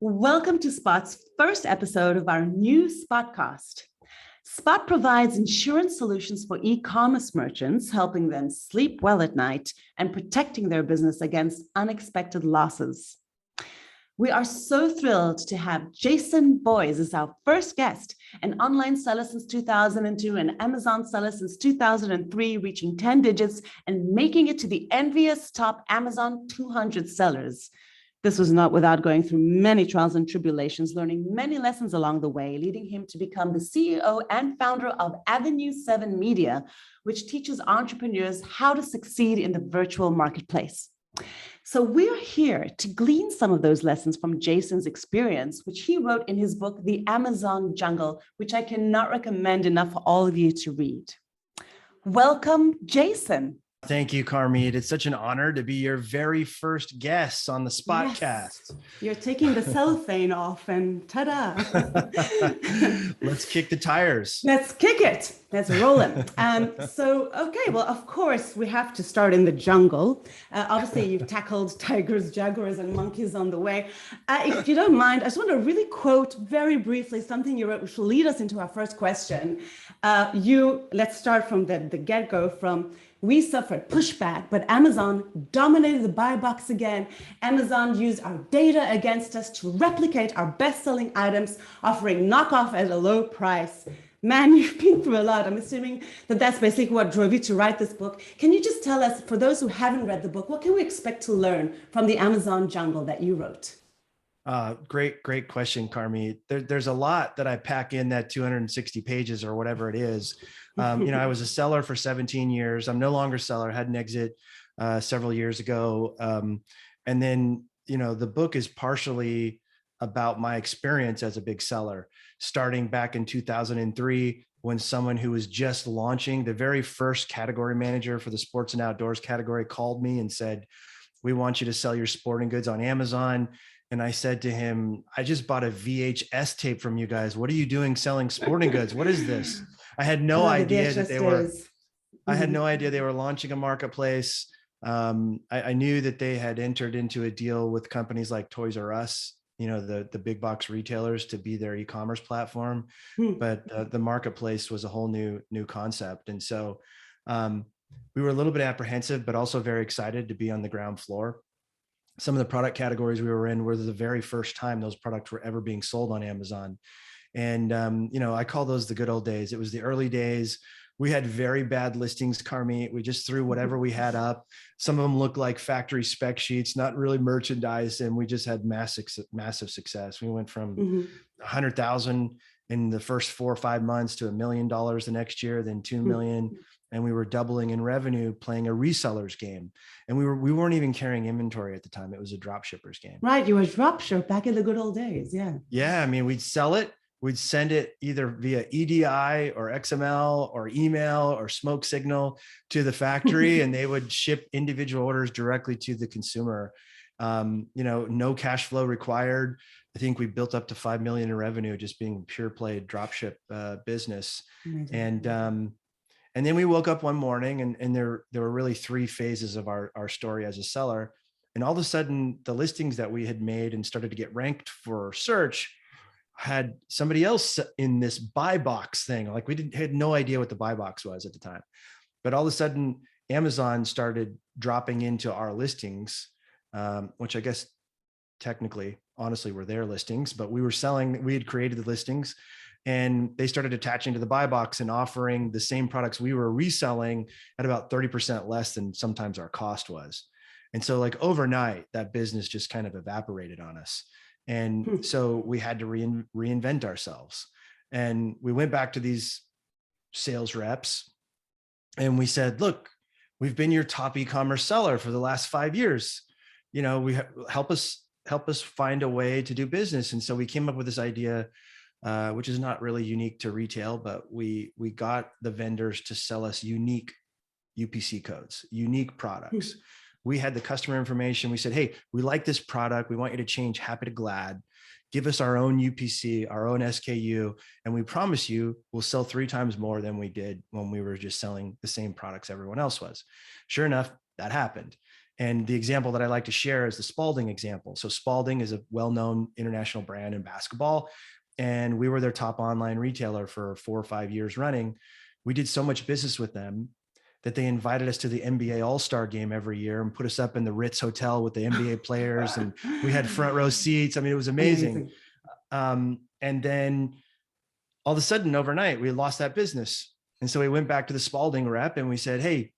Welcome to Spot's first episode of our new Spottcast. Spot provides insurance solutions for e-commerce merchants, helping them sleep well at night and protecting their business against unexpected losses. We are so thrilled to have Jason Boyce as our first guest, an online seller since 2002, an Amazon seller since 2003, reaching 10 digits and making it to the envious top Amazon 200 sellers. This was not without going through many trials and tribulations, learning many lessons along the way, leading him to become the CEO and founder of Avenue7Media, which teaches entrepreneurs how to succeed in the virtual marketplace. So we're here to glean some of those lessons from Jason's experience, which he wrote in his book, The Amazon Jungle, which I cannot recommend enough for all of you to read. Welcome, Jason. Thank you, Carmit. It's such an honor to be your very first guest on the Spottcast. Yes. You're taking the cellophane off and ta-da. Let's kick the tires. Let's kick it. Let's roll it. Okay, well, of course, we have to start in the jungle. Obviously, you've tackled tigers, jaguars, and monkeys on the way. If you don't mind, I just want to really quote very briefly something you wrote, which will lead us into our first question. Let's start from the get-go from, we suffered pushback, but Amazon dominated the buy box again. Amazon used our data against us to replicate our best-selling items, offering knockoff at a low price. Man, you've been through a lot. I'm assuming that that's basically what drove you to write this book. Can you just tell us, for those who haven't read the book, what can we expect to learn from the Amazon jungle that you wrote? Great question, Carmi. There's a lot that I pack in that 260 pages or whatever it is. I was a seller for 17 years. I'm no longer a seller. I had an exit several years ago. And then, the book is partially about my experience as a big seller, starting back in 2003, when someone who was just launching, the very first category manager for the sports and outdoors category, called me and said, "We want you to sell your sporting goods on Amazon." And I said to him, "I just bought a VHS tape from you guys. What are you doing selling sporting goods? What is this?" I had no idea that they were. I had no idea they were launching a marketplace. I knew that they had entered into a deal with companies like Toys R Us, the big box retailers, to be their e-commerce platform. But the marketplace was a whole new concept, and so we were a little bit apprehensive, but also very excited to be on the ground floor. Some of the product categories we were in were the very first time those products were ever being sold on Amazon. And, I call those the good old days. It was the early days. We had very bad listings, Carmi. We just threw whatever we had up. Some of them looked like factory spec sheets, not really merchandise. And we just had massive success. We went from 100,000 in the first 4 or 5 months to $1 million the next year, then 2 million. And we were doubling in revenue playing a reseller's game. And we weren't even carrying inventory at the time. It was a drop shipper's game. Right. You were a drop shipper back in the good old days. Yeah. Yeah. I mean, we'd sell it. We'd send it either via EDI or XML or email or smoke signal to the factory, and they would ship individual orders directly to the consumer. No cash flow required. I think we built up to 5 million in revenue just being pure play dropship business. And then we woke up one morning and there were really 3 phases of our story as a seller. And all of a sudden the listings that we had made and started to get ranked for search had somebody else in this buy box thing. Like had no idea what the buy box was at the time, but all of a sudden Amazon started dropping into our listings, which I guess technically, honestly, were their listings, but we had created the listings, and they started attaching to the buy box and offering the same products we were reselling at about 30% less than sometimes our cost was. And so like overnight, that business just kind of evaporated on us. And so we had to reinvent ourselves. And we went back to these sales reps and we said, "Look, we've been your top e-commerce seller for the last 5 years. We help us find a way to do business." And so we came up with this idea, which is not really unique to retail, but we got the vendors to sell us unique UPC codes, unique products. We had the customer information. We said, "Hey, we like this product. We want you to change happy to glad. Give us our own UPC, our own SKU. And we promise you we'll sell 3 times more than we did when we were just selling the same products everyone else was." Sure enough, that happened. And the example that I like to share is the Spalding example. So Spalding is a well-known international brand in basketball, and we were their top online retailer for 4 or 5 years running. We did so much business with them that they invited us to the NBA All-Star game every year and put us up in the Ritz Hotel with the NBA players, and we had front row seats. I mean, it was amazing. And then all of a sudden, overnight, we lost that business. And so we went back to the Spalding rep and we said, hey,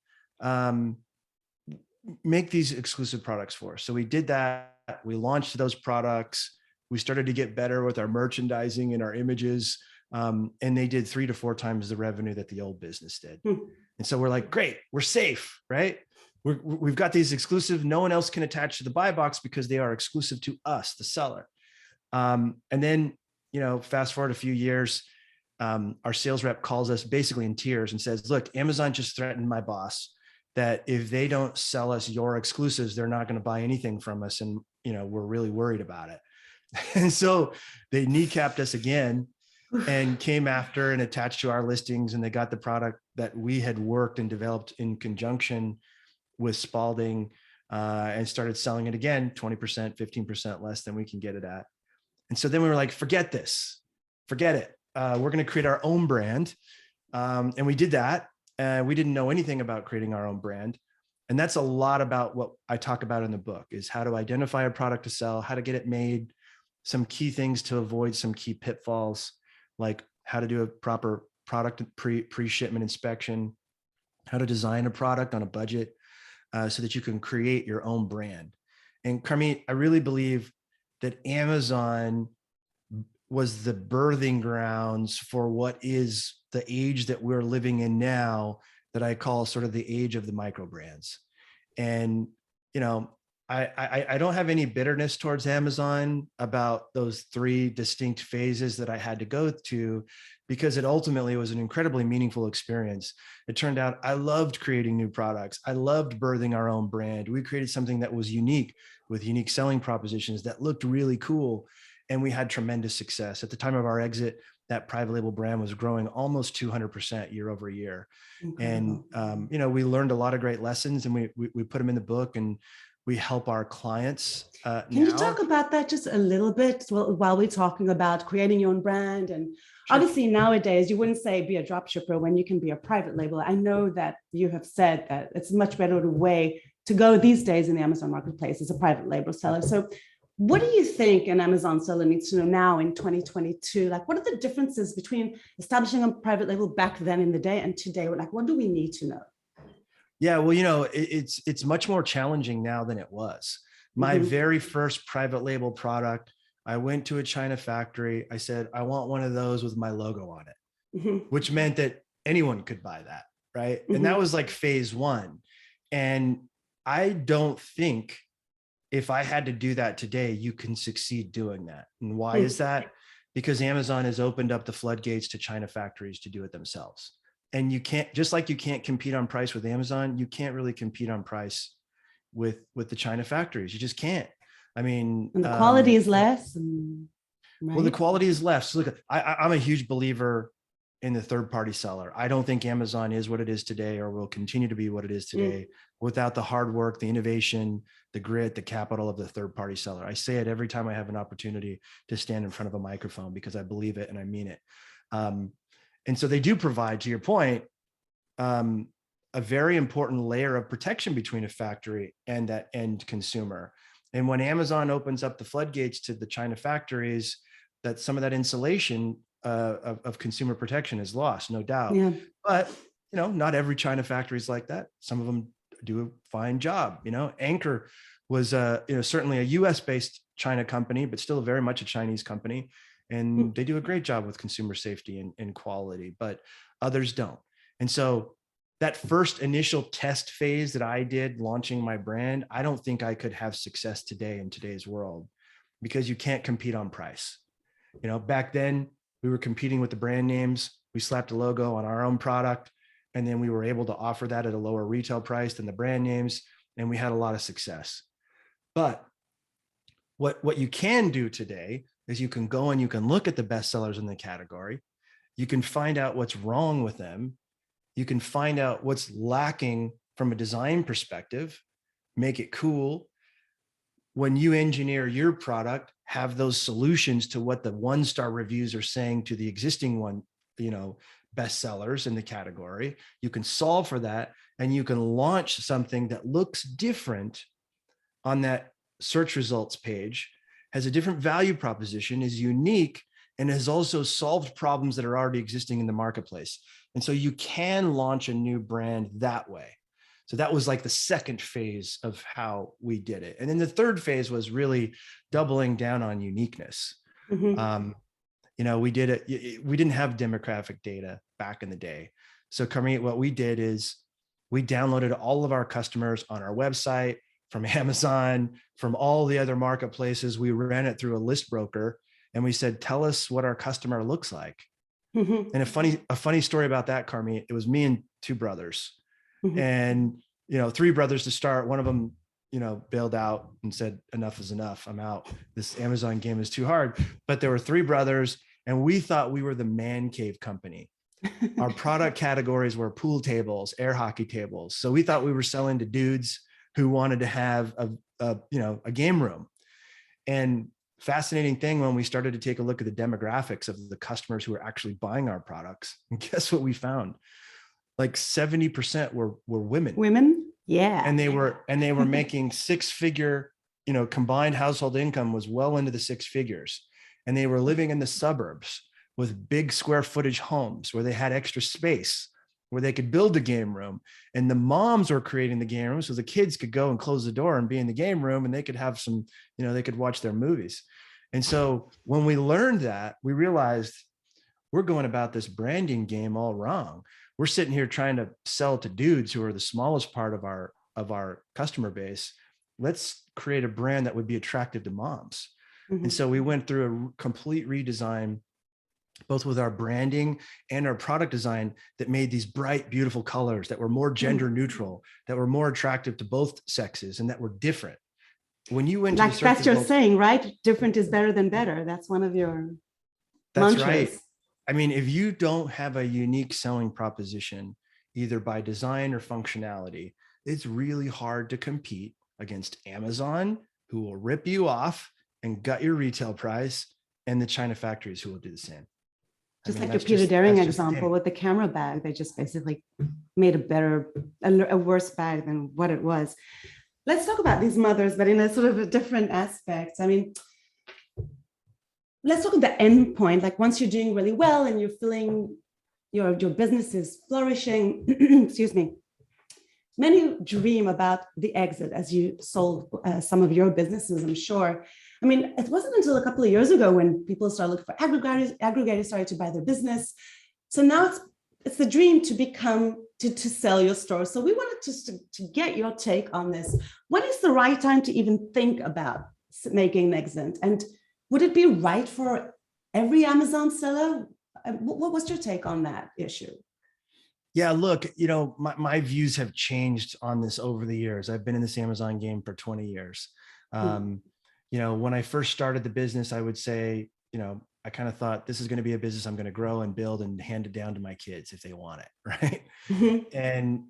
make these exclusive products for us. So we did that. We launched those products. We started to get better with our merchandising and our images. And they did 3 to 4 times the revenue that the old business did. And so we're like, great, we're safe, right? We've got these exclusive, no one else can attach to the buy box because they are exclusive to us, the seller. And then, fast forward a few years, our sales rep calls us basically in tears and says, look, Amazon just threatened my boss that if they don't sell us your exclusives, they're not going to buy anything from us. And, we're really worried about it. And so they kneecapped us again and came after and attached to our listings. And they got the product that we had worked and developed in conjunction with Spalding, and started selling it again, 20%, 15% less than we can get it at. And so then we were like, forget this, forget it. We're going to create our own brand. And we did that. We didn't know anything about creating our own brand. And that's a lot about what I talk about in the book, is how to identify a product to sell, how to get it made, some key things to avoid some key pitfalls, like how to do a proper product pre-shipment inspection, how to design a product on a budget, so that you can create your own brand. And Carmit, I really believe that Amazon was the birthing grounds for what is the age that we're living in now, that I call sort of the age of the micro brands. And, I don't have any bitterness towards Amazon about those 3 distinct phases that I had to go to, because it ultimately was an incredibly meaningful experience. It turned out I loved creating new products. I loved birthing our own brand. We created something that was unique, with unique selling propositions that looked really cool. And we had tremendous success. At the time of our exit, that private label brand was growing almost 200% year over year. Incredible. And, we learned a lot of great lessons, and we put them in the book, and we help our clients. Can you talk about that just a little bit while we're talking about creating your own brand? And sure. Obviously nowadays you wouldn't say be a drop shipper when you can be a private label. I know that you have said that it's a much better way to go these days in the Amazon marketplace as a private label seller. So what do you think an Amazon seller needs to know now in 2022? Like, what are the differences between establishing a private label back then in the day and today? Like, what do we need to know? Yeah, well, it's much more challenging now than it was. My very first private label product, I went to a China factory. I said, I want one of those with my logo on it, which meant that anyone could buy that, right? And that was like phase 1. And I don't think if I had to do that today, you can succeed doing that. And why is that? Because Amazon has opened up the floodgates to China factories to do it themselves. And you can't, just like you can't compete on price with Amazon, you can't really compete on price with the China factories. You just can't. I mean, and the quality is less. Right? Well, the quality is less. So look, I'm a huge believer in the third-party seller. I don't think Amazon is what it is today, or will continue to be what it is today, without the hard work, the innovation, the grit, the capital of the third-party seller. I say it every time I have an opportunity to stand in front of a microphone, because I believe it and I mean it. And so they do provide, to your point, a very important layer of protection between a factory and that end consumer. And when Amazon opens up the floodgates to the China factories, that some of that insulation of consumer protection is lost, no doubt. Yeah. But not every China factory is like that. Some of them do a fine job. Anchor was certainly a US-based China company, but still very much a Chinese company. And they do a great job with consumer safety and quality, but others don't. And so that first initial test phase that I did launching my brand, I don't think I could have success today in today's world, because you can't compete on price. Back then we were competing with the brand names. We slapped a logo on our own product, and then we were able to offer that at a lower retail price than the brand names. And we had a lot of success. But what you can do today is you can go and you can look at the best sellers in the category. You can find out what's wrong with them. You can find out what's lacking from a design perspective. make it cool. When you engineer your product, have those solutions to what the 1-star reviews are saying to the existing one, bestsellers in the category. You can solve for that, and you can launch something that looks different on that search results page, has a different value proposition, is unique, and has also solved problems that are already existing in the marketplace. And so you can launch a new brand that way. So that was like the second phase of how we did it. And then the third phase was really doubling down on uniqueness. Mhm. We did it. We didn't have demographic data back in the day. So what we did is we downloaded all of our customers on our website, from Amazon, from all the other marketplaces. We ran it through a list broker, and we said, tell us what our customer looks like. Mhm. And a funny story about that, Carmi, it was me and two brothers. Mhm. And, three brothers to start. One of them, bailed out and said, enough is enough. I'm out. This Amazon game is too hard. But there were three brothers, and we thought we were the man cave company. Our product categories were pool tables, air hockey tables. So we thought we were selling to dudes who wanted to have a game room. And fascinating thing, when we started to take a look at the demographics of the customers who were actually buying our products, and guess what we found? Like 70% were women. Women? Yeah. And they were making 6-figure, combined household income was well into the 6 figures. And they were living in the suburbs with big square footage homes where they had extra space, where they could build a game room. And the moms were creating the game room so the kids could go and close the door and be in the game room, and they could have some, they could watch their movies. And so when we learned that, we realized we're going about this branding game all wrong. We're sitting here trying to sell to dudes who are the smallest part of our customer base. Let's create a brand that would be attractive to moms. Mhm. And so we went through a complete redesign, both with our branding and our product design, that made these bright, beautiful colors that were more gender neutral, that were more attractive to both sexes, and that were different. When you went to the search That's your results, saying, right? Different is better than better. That's one of your that's mantras. right. I mean, if you don't have a unique selling proposition, either by design or functionality, it's really hard to compete against Amazon, who will rip you off and gut your retail price, and the China factories who will do the same. Just like your Peter Daring example with the camera bag, they just basically made a worse bag than what it was. Let's talk about these mothers, but in a sort of a different aspect. I mean, let's look at the end point. Like, once you're doing really well and you're feeling your business is flourishing, excuse me, many dream about the exit as you sold some of your businesses, I'm sure. I mean, it wasn't until a couple of years ago when people started looking for aggregators started to buy their business. So now it's the dream to sell your store. So we wanted to get your take on this. When is the right time to even think about making an exit? And would it be right for every Amazon seller? What was your take on that issue? Yeah, look, my views have changed on this over the years. I've been in this Amazon game for 20 years. When I first started the business, I would say, I kind of thought this is going to be a business I'm going to grow and build and hand it down to my kids if they want it, right? Mm-hmm. And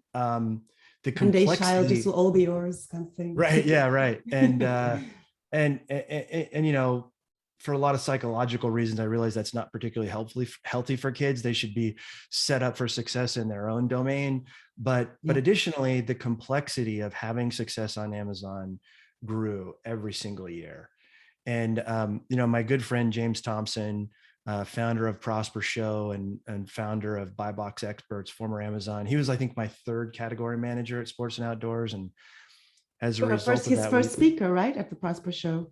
the Today's child, complexity, this will all be yours, kind of thing. right? Yeah, right. And for a lot of psychological reasons, I realize that's not particularly healthy for kids. They should be set up for success in their own domain. But additionally, the complexity of having success on Amazon grew every single year. And my good friend James Thompson, founder of Prosper Show and founder of Buy Box Experts, former Amazon, he was, I think, my third category manager at Sports and Outdoors. And as a result of that, his first speaker, right, at the Prosper Show.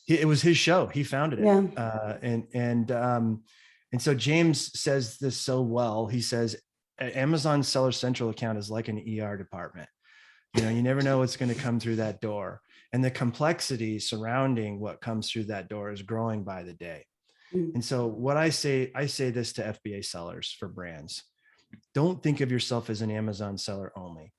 It was his show. He founded it. Yeah. And so James says this so well. He says, Amazon Seller Central account is like an ER department. You never know what's going to come through that door. And the complexity surrounding what comes through that door is growing by the day. And so what I say this to FBA sellers for brands: don't think of yourself as an Amazon seller only.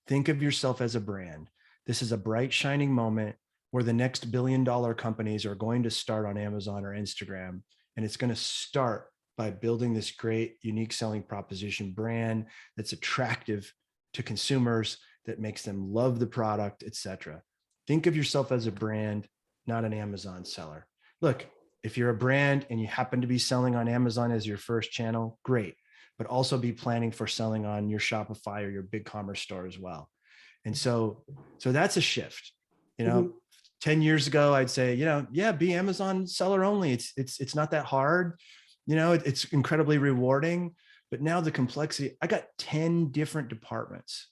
Think of yourself as a brand. This is a bright, shining moment where the next $1 billion companies are going to start on Amazon or Instagram. And it's going to start by building this great, unique selling proposition brand that's attractive to consumers, that makes them love the product, etc. Think of yourself as a brand, not an Amazon seller. Look, if you're a brand and you happen to be selling on Amazon as your first channel, great, but also be planning for selling on your Shopify or your BigCommerce store as well. And so that's a shift. 10 years ago, I'd say, yeah, be Amazon seller only. It's not that hard. It's incredibly rewarding. But now the complexity, I got 10 different departments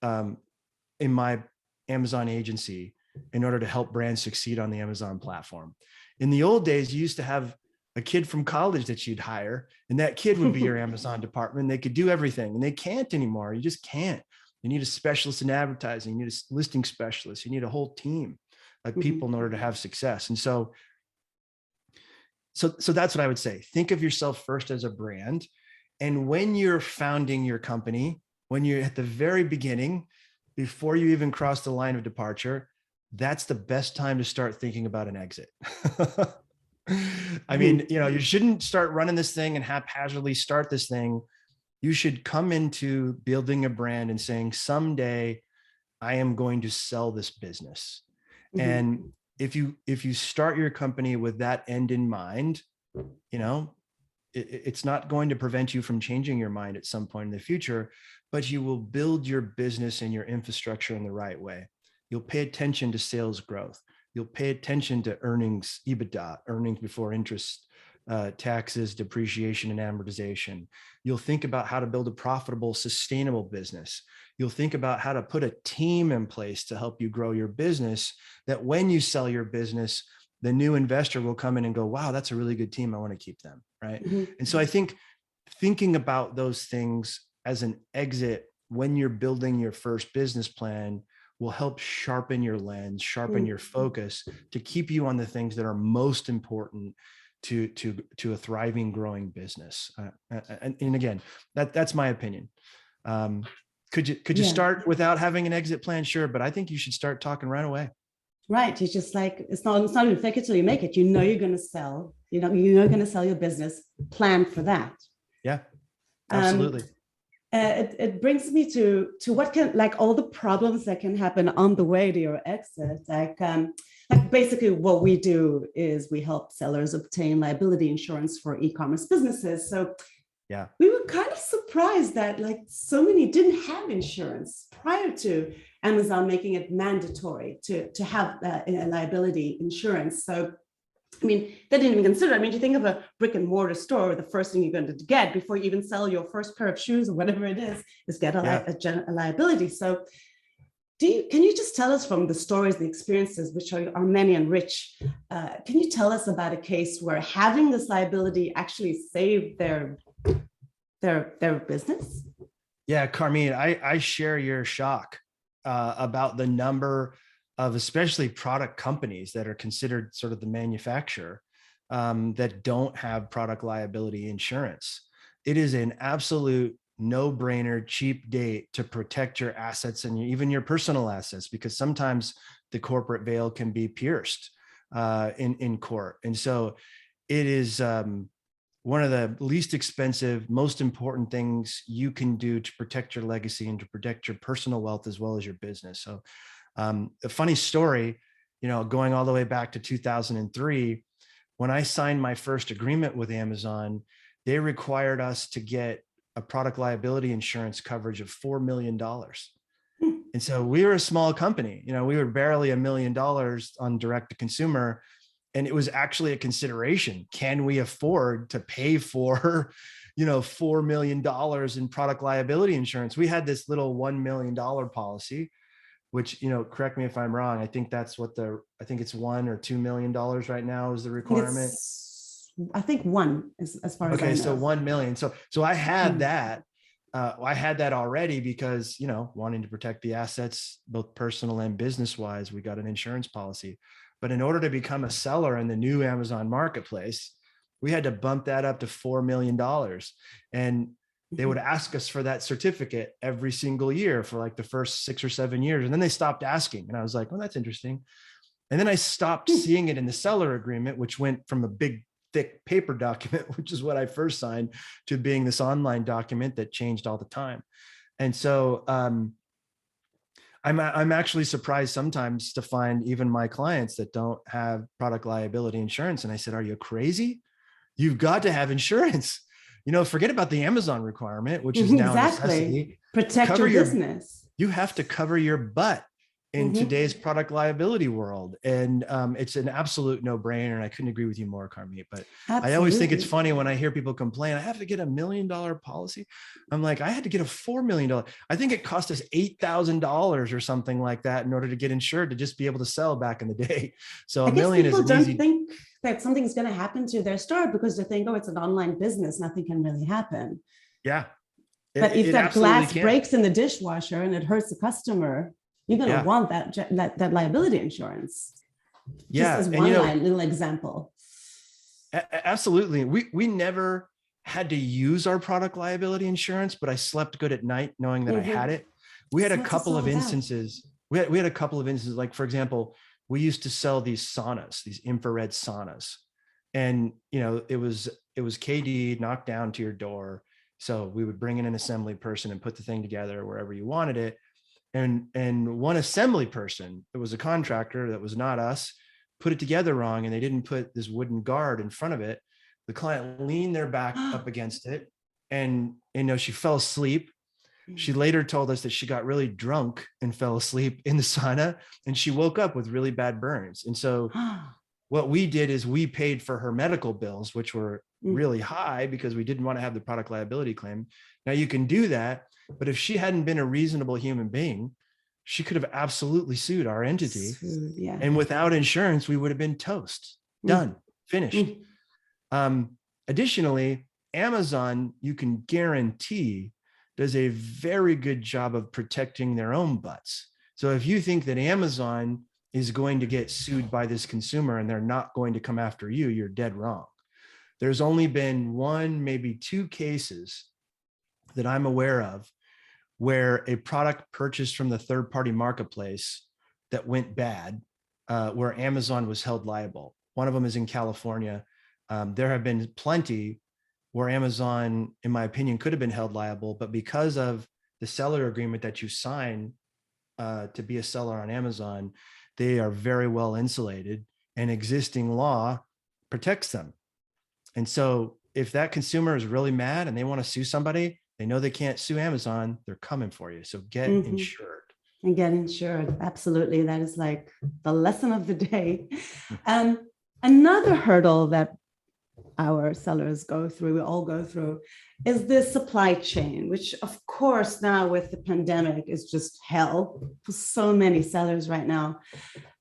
in my Amazon agency in order to help brands succeed on the Amazon platform. In the old days, you used to have a kid from college that you'd hire, and that kid would be your Amazon department. They could do everything, and they can't anymore. You just can't. You need a specialist in advertising. You need a listing specialist. You need a whole team of people in order to have success. And so that's what I would say. Think of yourself first as a brand. And when you're founding your company, when you're at the very beginning, before you even cross the line of departure, that's the best time to start thinking about an exit. I mean, you shouldn't start running this thing and haphazardly start this thing. You should come into building a brand and saying, someday I am going to sell this business. And if you start your company with that end in mind, it's not going to prevent you from changing your mind at some point in the future, but you will build your business and your infrastructure in the right way. You'll pay attention to sales growth. You'll pay attention to earnings, EBITDA, earnings before interest, taxes, depreciation, and amortization. You'll think about how to build a profitable, sustainable business. You'll think about how to put a team in place to help you grow your business, that when you sell your business, the new investor will come in and go, wow, that's a really good team. I want to keep them, right? And so I think thinking about those things as an exit when you're building your first business plan will help sharpen your lens, sharpen your focus to keep you on the things that are most important to a thriving, growing business. And again, that's my opinion. Could you start without having an exit plan? Sure, but I think you should start talking right away. Right. You're just like, it's not even fake it till you make it. You're going to sell, you're going to sell your business, plan for that. Yeah, absolutely. It brings me to what can, like, all the problems that can happen on the way to your exit. Like basically what we do is we help sellers obtain liability insurance for e-commerce businesses. So yeah, we were kind of surprised that like so many didn't have insurance prior to Amazon making it mandatory to have a liability insurance. So, I mean, they didn't even consider. I mean, you think of a brick and mortar store, the first thing you're going to get before you even sell your first pair of shoes or whatever it is get a liability. So can you just tell us from the stories, the experiences, which are many and rich, can you tell us about a case where having this liability actually saved their business? Yeah, Carmine, I share your shock about the number of especially product companies that are considered sort of the manufacturer that don't have product liability insurance. It is an absolute no-brainer, cheap date to protect your assets and even your personal assets, because sometimes the corporate veil can be pierced in court. And so it is one of the least expensive, most important things you can do to protect your legacy and to protect your personal wealth as well as your business. So a funny story, going all the way back to 2003, when I signed my first agreement with Amazon, they required us to get a product liability insurance coverage of $4 million. And so we were a small company, we were barely $1 million on direct to consumer. And it was actually a consideration. Can we afford to pay for, $4 million in product liability insurance? We had this little $1 million policy, which, correct me if I'm wrong. I think that's I think it's $1 or $2 million right now is the requirement. I think one, as far as I know. Okay, so 1 million. So I had that. I had that already because, wanting to protect the assets, both personal and business wise, we got an insurance policy. But in order to become a seller in the new Amazon marketplace, we had to bump that up to $4 million. And they would ask us for that certificate every single year for like the first 6 or 7 years. And then they stopped asking. And I was like, well, that's interesting. And then I stopped seeing it in the seller agreement, which went from a big, thick paper document, which is what I first signed, to being this online document that changed all the time. And so I'm actually surprised sometimes to find even my clients that don't have product liability insurance. And I said, are you crazy? You've got to have insurance. Forget about the Amazon requirement, which is now a necessity. Protect your business. You have to cover your butt in today's product liability world. And it's an absolute no-brainer. And I couldn't agree with you more, Carmit. But I always think it's funny when I hear people complain, I have to get $1 million policy. I'm like, I had to get a $4 million. I think it cost us $8,000 or something like that in order to get insured to just be able to sell back in the day. So $1 million is people don't think that something's going to happen to their store because they think, oh, it's an online business. Nothing can really happen. Yeah. But if that glass breaks in the dishwasher and it hurts the customer, you're going to want that liability insurance. Yeah. Just as one little example. Absolutely. We never had to use our product liability insurance, but I slept good at night knowing that I had it. We had a couple of instances. We had a couple of instances, like, for example, we used to sell these saunas, these infrared saunas. And, it was KD knocked down to your door. So we would bring in an assembly person and put the thing together wherever you wanted it. And one assembly person, it was a contractor that was not us, put it together wrong, and they didn't put this wooden guard in front of it. The client leaned their back up against it, and she fell asleep. She later told us that she got really drunk and fell asleep in the sauna, and she woke up with really bad burns. And so what we did is we paid for her medical bills, which were really high because we didn't want to have the product liability claim. Now you can do that, but if she hadn't been a reasonable human being, she could have absolutely sued our entity. And without insurance, we would have been toast, done, finished. Additionally, Amazon, you can guarantee, does a very good job of protecting their own butts. So if you think that Amazon is going to get sued by this consumer and they're not going to come after you, you're dead wrong. There's only been one, maybe two cases that I'm aware of where a product purchased from the third-party marketplace that went bad, where Amazon was held liable. One of them is in California. There have been plenty where Amazon, in my opinion, could have been held liable, but because of the seller agreement that you sign to be a seller on Amazon, they are very well insulated, and existing law protects them. And so if that consumer is really mad and they want to sue somebody, they know they can't sue Amazon, they're coming for you. So get insured. And get insured. Absolutely. That is like the lesson of the day. Another hurdle that our sellers go through, we all go through, is the supply chain, which of course now with the pandemic is just hell for so many sellers right now.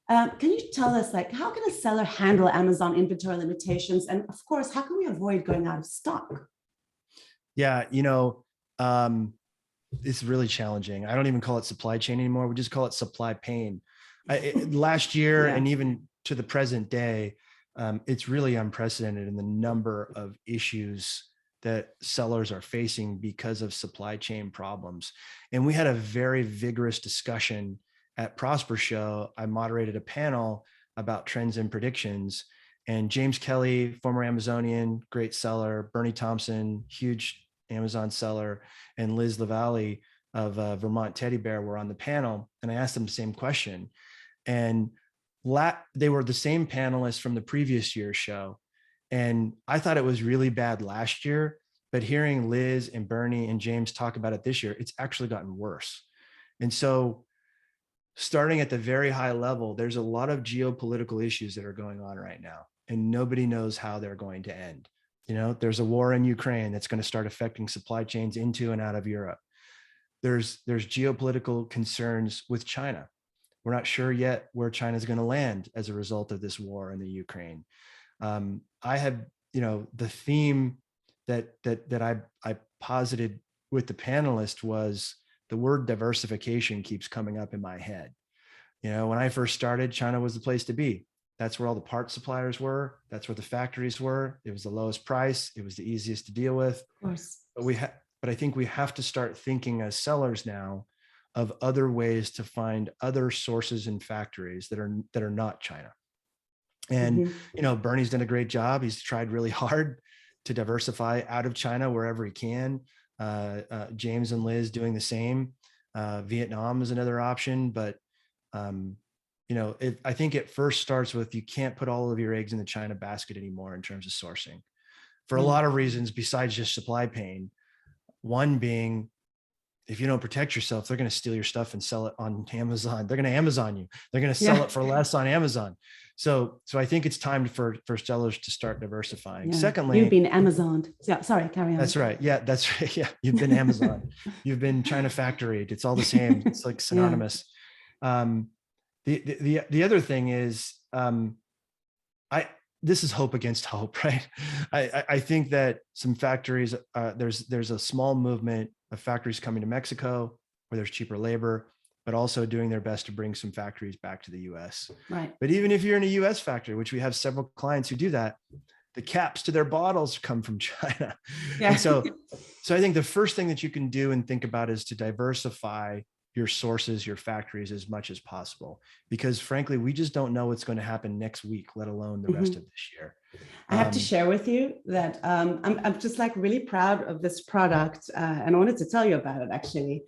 Can you tell us, how can a seller handle Amazon inventory limitations? And of course, how can we avoid going out of stock? Yeah, it's really challenging. I don't even call it supply chain anymore. We just call it supply pain. Last year and even to the present day, it's really unprecedented in the number of issues that sellers are facing because of supply chain problems. And we had a very vigorous discussion at Prosper Show. I moderated a panel about trends and predictions, and James Kelly, former Amazonian, great seller, Bernie Thompson, huge Amazon seller, and Liz Lavallee of Vermont Teddy Bear were on the panel. And I asked them the same question. And they were the same panelists from the previous year's show. And I thought it was really bad last year, but hearing Liz and Bernie and James talk about it this year, it's actually gotten worse. And so starting at the very high level, there's a lot of geopolitical issues that are going on right now, and nobody knows how they're going to end. There's a war in Ukraine that's going to start affecting supply chains into and out of Europe. There's geopolitical concerns with China. We're not sure yet where China is going to land as a result of this war in the Ukraine. I have, the theme that I posited with the panelist was the word diversification keeps coming up in my head. When I first started, China was the place to be. That's where all the part suppliers were. That's where the factories were. It was the lowest price. It was the easiest to deal with. Of course. But I think we have to start thinking as sellers now of other ways to find other sources and factories that are not China. And, Bernie's done a great job. He's tried really hard to diversify out of China wherever he can. James and Liz doing the same. Vietnam is another option, but I think it first starts with, you can't put all of your eggs in the China basket anymore in terms of sourcing, for a lot of reasons besides just supply chain. One being, if you don't protect yourself, they're going to steal your stuff and sell it on Amazon. They're going to Amazon you. They're going to sell it for less on Amazon. So I think it's time for sellers to start diversifying. Yeah. Secondly, you've been Amazoned. Yeah, sorry, carry on. That's right. Yeah, that's right. Yeah, you've been Amazon. You've been China factoried. It's all the same. It's like synonymous. The other thing is, this is hope against hope, right? I think that some factories, there's a small movement of factories coming to Mexico where there's cheaper labor, but also doing their best to bring some factories back to the US. Right. But even if you're in a US factory, which we have several clients who do that, the caps to their bottles come from China. Yeah. And so I think the first thing that you can do and think about is to diversify your sources, your factories as much as possible, because frankly, we just don't know what's going to happen next week, let alone the rest of this year. I have to share with you that I'm just like really proud of this product, and I wanted to tell you about it actually.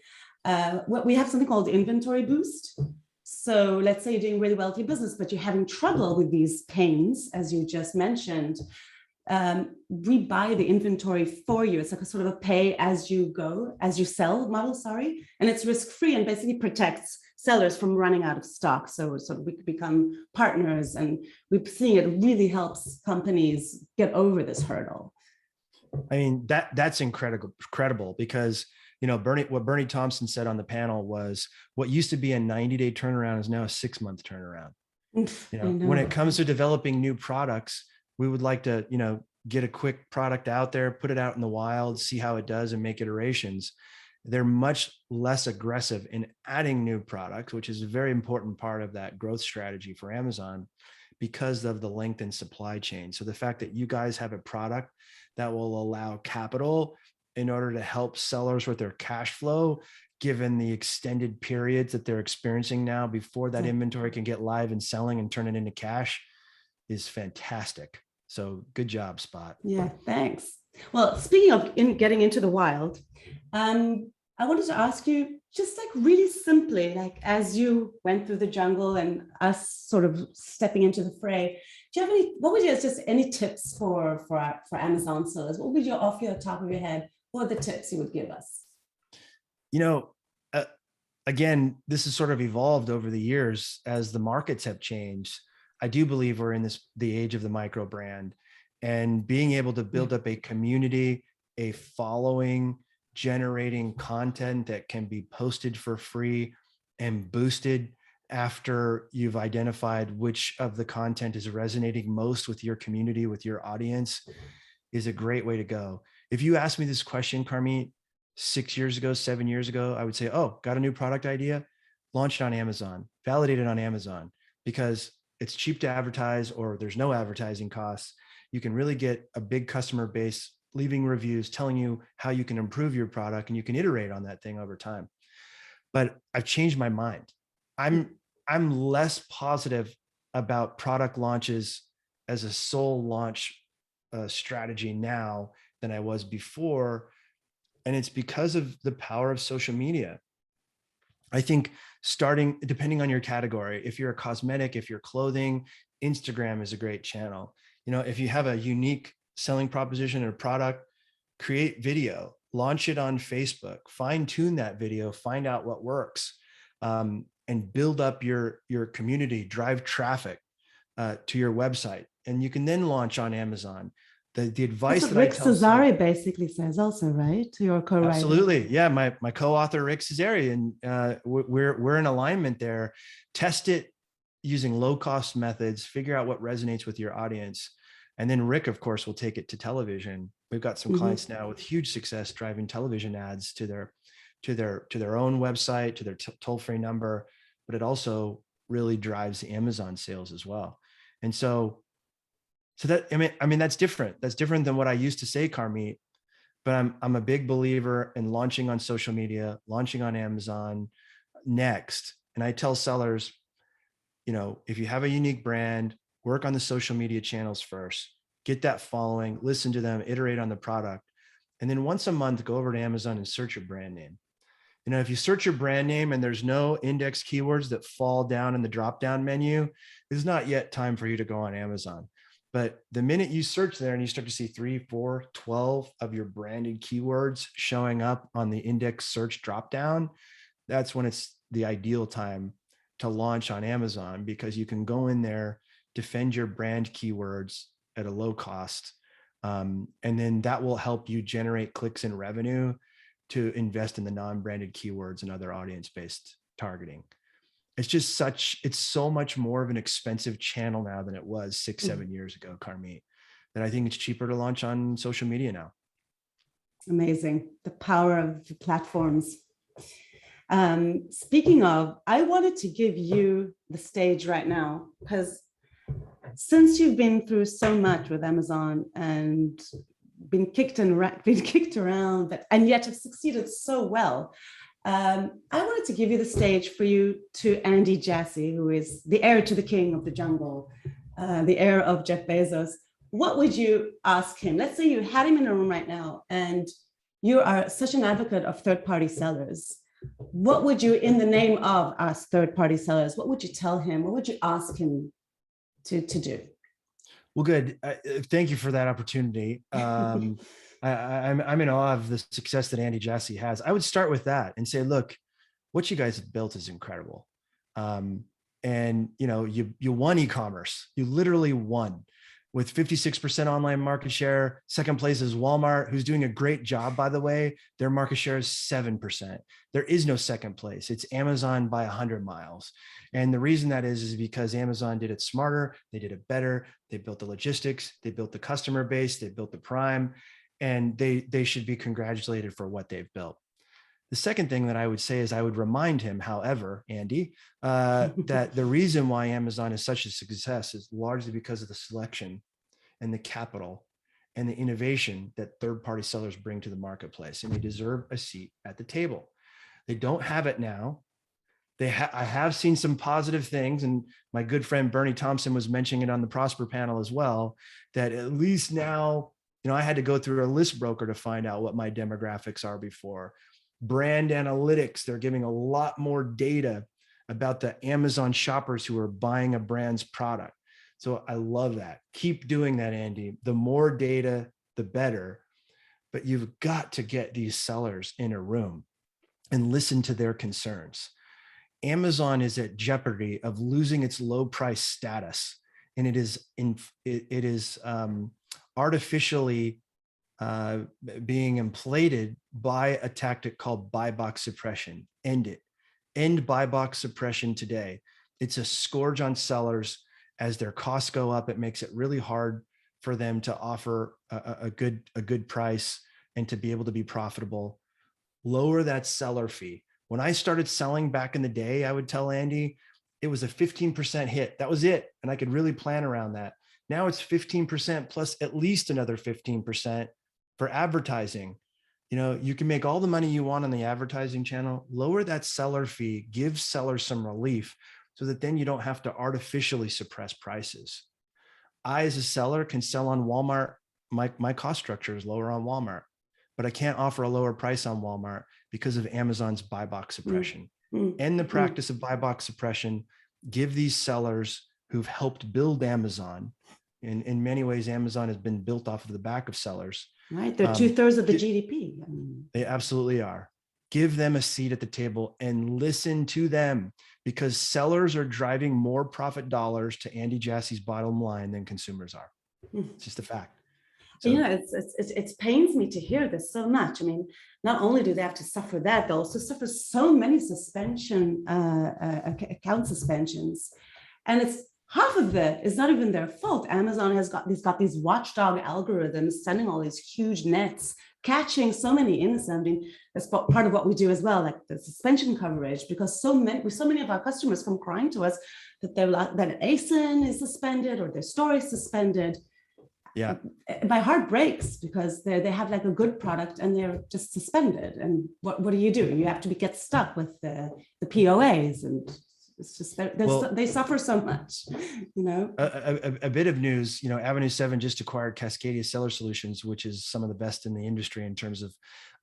We have something called Inventory Boost. So let's say you're doing really well with your business, but you're having trouble with these pains, as you just mentioned. We buy the inventory for you. It's like a sort of a pay as you go, as you sell model, and it's risk-free and basically protects sellers from running out of stock. So we could become partners, and we're seeing it really helps companies get over this hurdle. I mean, that's incredible because, what Bernie Thompson said on the panel was, what used to be a 90-day turnaround is now a 6-month turnaround. When it comes to developing new products, we would like to, get a quick product out there, put it out in the wild, see how it does and make iterations. They're much less aggressive in adding new products, which is a very important part of that growth strategy for Amazon because of the lengthened supply chain. So the fact that you guys have a product that will allow capital in order to help sellers with their cash flow, given the extended periods that they're experiencing now before that inventory can get live and selling and turn it into cash, is fantastic. So good job, Spot. Yeah, thanks. Well, speaking of getting into the wild, I wanted to ask you, just like really simply, like as you went through the jungle and us sort of stepping into the fray, do you have any tips for Amazon sellers? What would you, off your top of your head, what are the tips you would give us? Again, this has sort of evolved over the years as the markets have changed. I do believe we're in the age of the micro brand, and being able to build up a community, a following, generating content that can be posted for free and boosted after you've identified which of the content is resonating most with your community, with your audience, is a great way to go. If you asked me this question, Carmit, 6 years ago, 7 years ago, I would say, oh, got a new product idea, launch it on Amazon, validate it on Amazon, because it's cheap to advertise, or there's no advertising costs. You can really get a big customer base leaving reviews, telling you how you can improve your product, and you can iterate on that thing over time. But I've changed my mind. I'm less positive about product launches as a sole launch strategy now than I was before. And it's because of the power of social media. I think depending on your category, if you're a cosmetic, if you're clothing, Instagram is a great channel. If you have a unique selling proposition or product, create video, launch it on Facebook, fine tune that video, find out what works, and build up your community, drive traffic to your website. And you can then launch on Amazon. The advice that Rick Cesare basically says also, right? Your co-writer. Absolutely. Yeah. My co-author, Rick Cesare, and we're in alignment there. Test it using low-cost methods, figure out what resonates with your audience. And then Rick, of course, will take it to television. We've got some clients now with huge success driving television ads to their own website, to their toll-free number, but it also really drives the Amazon sales as well. And so that, I mean, that's different. That's different than what I used to say, Carmit, but I'm a big believer in launching on social media, launching on Amazon next. And I tell sellers, if you have a unique brand, work on the social media channels first, get that following, listen to them, iterate on the product. And then once a month, go over to Amazon and search your brand name. If you search your brand name and there's no index keywords that fall down in the drop-down menu, it's not yet time for you to go on Amazon. But the minute you search there and you start to see 3, 4, 12 of your branded keywords showing up on the index search dropdown, that's when it's the ideal time to launch on Amazon, because you can go in there, defend your brand keywords at a low cost. And then that will help you generate clicks and revenue to invest in the non-branded keywords and other audience-based targeting. It's so much more of an expensive channel now than it was 6, 7 years ago, Carmit, that I think it's cheaper to launch on social media now. Amazing. The power of the platforms. Speaking of, I wanted to give you the stage right now, because since you've been through so much with Amazon and been kicked around, and yet have succeeded so well, I wanted to give you the stage for you to Andy Jassy, who is the heir to the king of the jungle, the heir of Jeff Bezos. What would you ask him? Let's say you had him in a room right now and you are such an advocate of third-party sellers. What would you, in the name of us third-party sellers, what would you tell him? What would you ask him to do? Well, good. Thank you for that opportunity. I'm in awe of the success that Andy Jassy has. I would start with that and say, look, what you guys have built is incredible. And you won e-commerce. You literally won with 56% online market share. Second place is Walmart, who's doing a great job, by the way. Their market share is 7%. There is no second place. It's Amazon by 100 miles. And the reason that is because Amazon did it smarter. They did it better. They built the logistics. They built the customer base. They built the Prime. And they should be congratulated for what they've built. The second thing that I would say is I would remind him, however, Andy, that the reason why Amazon is such a success is largely because of the selection and the capital and the innovation that third-party sellers bring to the marketplace, and they deserve a seat at the table. They don't have it now. I have seen some positive things, and my good friend Bernie Thompson was mentioning it on the Prosper panel as well, that at least now, I had to go through a list broker to find out what my demographics are before. Brand analytics, they're giving a lot more data about the Amazon shoppers who are buying a brand's product. So I love that. Keep doing that, Andy. The more data, the better. But you've got to get these sellers in a room and listen to their concerns. Amazon is at jeopardy of losing its low price status, and it is artificially being inflated by a tactic called buy box suppression. End it. End buy box suppression today. It's a scourge on sellers. As their costs go up, it makes it really hard for them to offer a good price and to be able to be profitable. Lower that seller fee. When I started selling back in the day, I would tell Andy, it was a 15% hit. That was it. And I could really plan around that. Now it's 15% plus at least another 15% for advertising. You can make all the money you want on the advertising channel, lower that seller fee, give sellers some relief so that then you don't have to artificially suppress prices. I, as a seller, can sell on Walmart. My cost structure is lower on Walmart, but I can't offer a lower price on Walmart because of Amazon's buy box suppression. End the practice of buy box suppression. Give these sellers who've helped build Amazon. In many ways, Amazon has been built off of the back of sellers. Right. They're 2/3 of the GDP. They absolutely are. Give them a seat at the table and listen to them, because sellers are driving more profit dollars to Andy Jassy's bottom line than consumers are. It's just a fact. So, it pains me to hear this so much. Not only do they have to suffer that, they also suffer so many account suspensions. And it's half of it is not even their fault. Amazon has got these watchdog algorithms sending all these huge nets, catching so many innocent. That's part of what we do as well, like the suspension coverage, because so many of our customers come crying to us that that ASIN is suspended or their store is suspended. Yeah, my heart breaks because they have like a good product and they're just suspended. And what do? You have to get stuck with the POAs, and it's just they suffer so much. A bit of news. Avenue7 just acquired Cascadia Seller Solutions, which is some of the best in the industry in terms of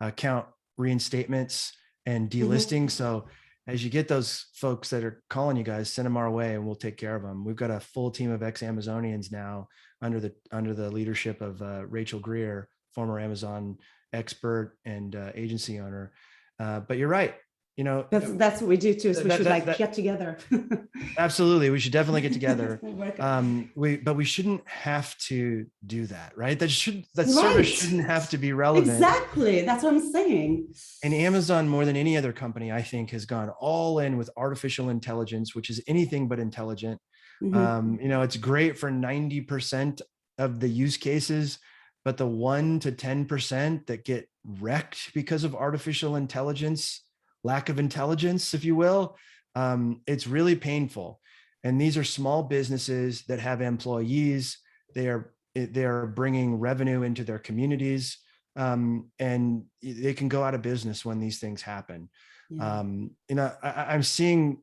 account reinstatements and delisting. So as you get those folks that are calling you guys, send them our way and we'll take care of them. We've got a full team of ex-Amazonians now under the leadership of Rachel Greer, former Amazon expert and agency owner. But you're right. You know, that's what we do too. So we should get together. Absolutely. We should definitely get together. But we shouldn't have to do that, right? That right. service shouldn't have to be relevant. Exactly. That's what I'm saying. And Amazon, more than any other company, I think, has gone all in with artificial intelligence, which is anything but intelligent. You know, it's great for 90% of the use cases, but the 1 to 10% that get wrecked because of artificial intelligence, lack of intelligence, if you will, it's really painful. And these are small businesses that have employees. They are bringing revenue into their communities, and they can go out of business when these things happen. Yeah. You know, I'm seeing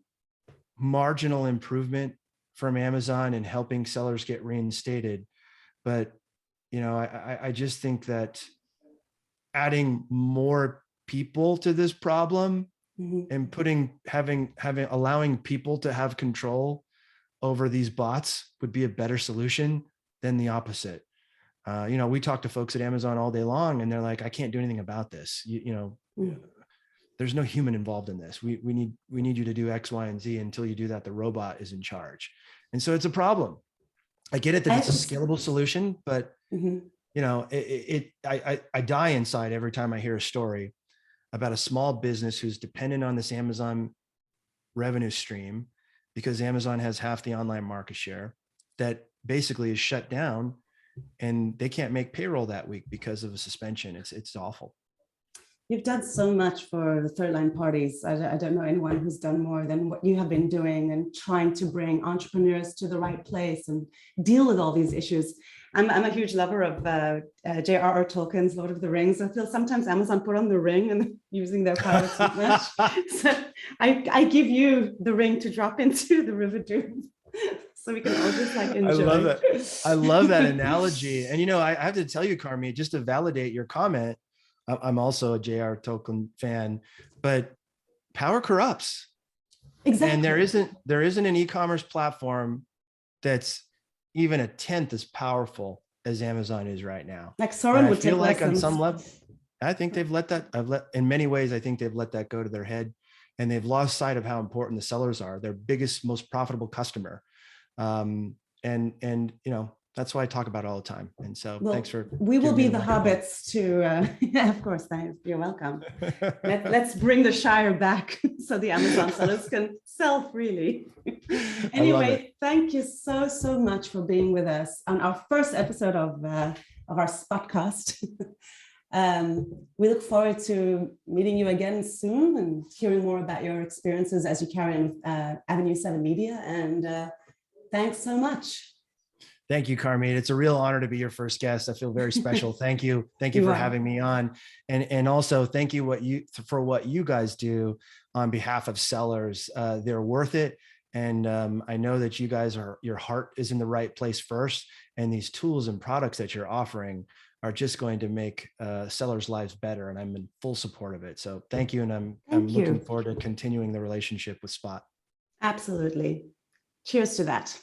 marginal improvement from Amazon in helping sellers get reinstated, but you know, I just think that adding more people to this problem and allowing people to have control over these bots would be a better solution than the opposite. You know, we talk to folks at Amazon all day long and they're like, I can't do anything about this. You know, there's no human involved in this. We need you to do X, Y, and Z. Until you do that, the robot is in charge. And so it's a problem. I get it that it's a scalable solution, but you know, I die inside every time I hear a story about a small business who's dependent on this Amazon revenue stream because Amazon has half the online market share that basically is shut down and they can't make payroll that week because of a suspension. It's awful. You've done so much for the third line parties. I don't know anyone who's done more than what you have been doing and trying to bring entrepreneurs to the right place and deal with all these issues. I'm a huge lover of J.R.R. Tolkien's Lord of the Rings. I feel sometimes Amazon put on the ring and using their power too much. So I give you the ring to drop into the River Doom. So we can all just like enjoy. I love it. I love that analogy. And, you know, I have to tell you, Carmi, just to validate your comment, I'm also a J.R. Tolkien fan, but power corrupts. Exactly. And there isn't an e-commerce platform that's even a tenth as powerful as Amazon is right now. Like Soren would take like lessons. On some level, I think they've let that, in many ways, I think they've let that go to their head and they've lost sight of how important the sellers are, their biggest, most profitable customer. And you know, that's why I talk about it all the time. And so thanks for. We will be the hobbits to, yeah, of course, thanks. You're welcome. Let's bring the Shire back so the Amazon sellers can sell freely. Anyway, thank you so much for being with us on our first episode of our Spottcast. We look forward to meeting you again soon and hearing more about your experiences as you carry on with Avenue7Media. And thanks so much. Thank you, Carmi. It's a real honor to be your first guest. I feel very special. Thank you. Thank you for having me on. And also thank you for what you guys do on behalf of sellers. They're worth it. And I know that you guys your heart is in the right place first. And these tools and products that you're offering are just going to make sellers' lives better. And I'm in full support of it. So thank you. And I'm looking forward to continuing the relationship with Spot. Absolutely. Cheers to that.